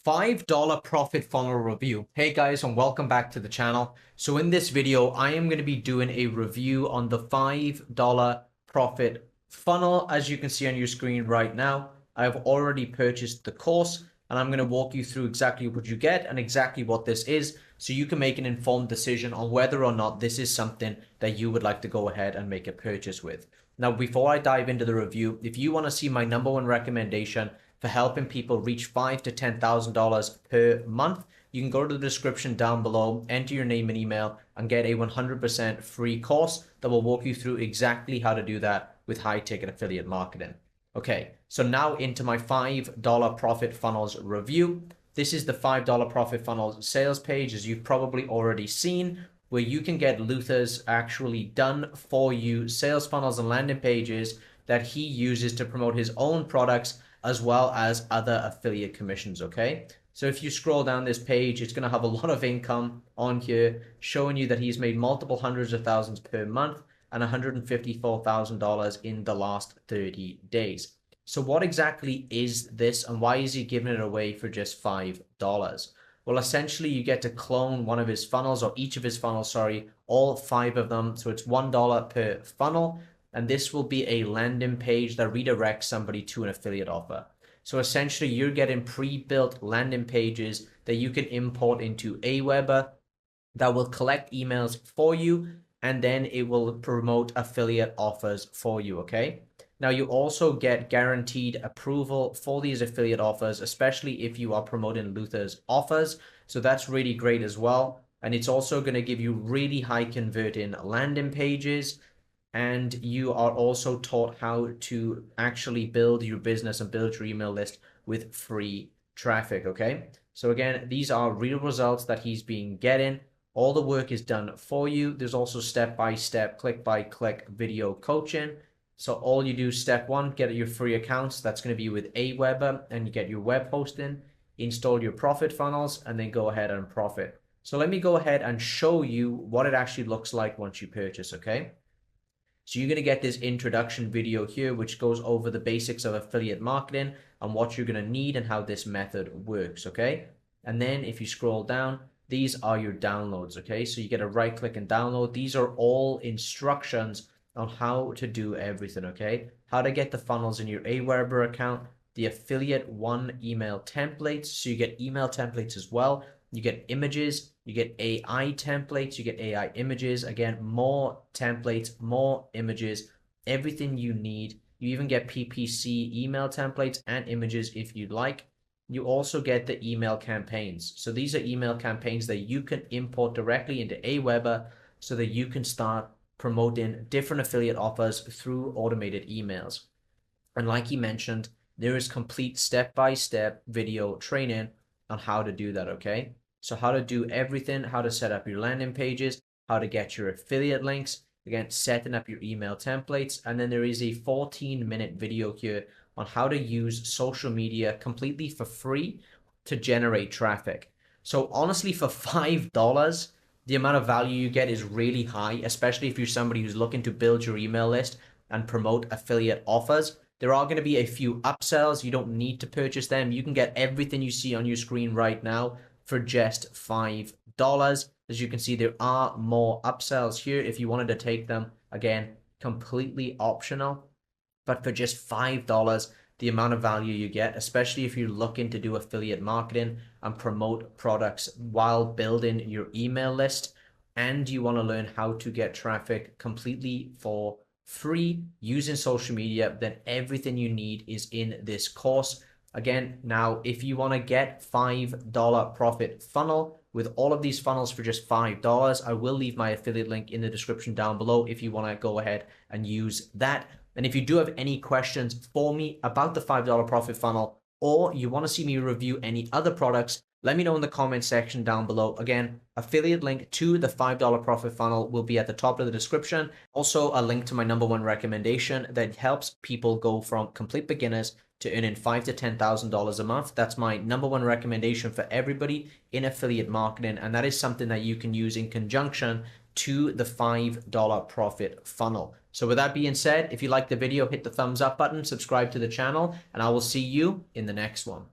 $5 profit funnel review. Hey guys, and welcome back to the channel. So in this video, I am going to be doing a review on the $5 profit funnel. As you can see on your screen right now, I've already purchased the course and I'm going to walk you through exactly what you get and exactly what this is so you can make an informed decision on whether or not this is something that you would like to go ahead and make a purchase with. Now, before I dive into the review, if you want to see my #1 recommendation for helping people reach $5,000 to $10,000 per month, you can go to the description down below, enter your name and email, and get a 100% free course that will walk you through exactly how to do that with high ticket affiliate marketing. Okay, so now into my $5 profit funnels review. This is the $5 profit funnels sales page, as you've probably already seen, where you can get Luther's actually done for you sales funnels and landing pages that he uses to promote his own products as well as other affiliate commissions. Okay, so if you scroll down this page, it's going to have a lot of income on here showing you that he's made multiple hundreds of thousands per month and $154,000 in the last 30 days. So what exactly is this and why is he giving it away for just $5? Well, essentially you get to clone one of his funnels, or each of his funnels, sorry, all 5 of them. So it's $1 per funnel. And this will be a landing page that redirects somebody to an affiliate offer. So essentially you're getting pre-built landing pages that you can import into Aweber that will collect emails for you, and then it will promote affiliate offers for you. Okay, now you also get guaranteed approval for these affiliate offers, especially if you are promoting Luther's offers. So that's really great as well. And it's also going to give you really high converting landing pages. And you are also taught how to actually build your business and build your email list with free traffic. Okay, so again, these are real results that he's been getting. All the work is done for you. There's also step-by-step, click-by-click video coaching. So all you do, step 1, get your free accounts. That's going to be with Aweber, and you get your web hosting, install your profit funnels, and then go ahead and profit. So let me go ahead and show you what it actually looks like once you purchase. Okay, so you're going to get this introduction video here, which goes over the basics of affiliate marketing and what you're going to need and how this method works. Okay, and then if you scroll down, these are your downloads. Okay, so you get a right click and download. These are all instructions on how to do everything. Okay, how to get the funnels in your Aweber account, the affiliate one email templates. So you get email templates as well. You get images, you get AI templates, you get AI images. Again, more templates, more images, everything you need. You even get PPC email templates and images if you'd like. You also get the email campaigns. So these are email campaigns that you can import directly into Aweber so that you can start promoting different affiliate offers through automated emails. And like he mentioned, there is complete step-by-step video training on how to do that. Okay, so how to do everything, how to set up your landing pages, how to get your affiliate links, again, setting up your email templates. And then there is a 14-minute video here on how to use social media completely for free to generate traffic. So honestly, for $5, the amount of value you get is really high, especially if you're somebody who's looking to build your email list and promote affiliate offers. There are going to be a few upsells. You don't need to purchase them. You can get everything you see on your screen right now for just $5. As you can see, there are more upsells here if you wanted to take them. Again, completely optional. But for just $5, the amount of value you get, especially if you're looking to do affiliate marketing and promote products while building your email list, and you want to learn how to get traffic completely for free using social media, then everything you need is in this course. Again, now if you want to get $5 profit funnel with all of these funnels for just $5, I will leave my affiliate link in the description down below if you want to go ahead and use that. And if you do have any questions for me about the $5 profit funnel, or you want to see me review any other products, let me know in the comment section down below. Again, affiliate link to the $5 profit funnel will be at the top of the description. Also, a link to my #1 recommendation that helps people go from complete beginners to earning $5,000 to $10,000 a month. That's my #1 recommendation for everybody in affiliate marketing, and that is something that you can use in conjunction to the $5 profit funnel. So with that being said, if you liked the video, hit the thumbs up button, subscribe to the channel, and I will see you in the next one.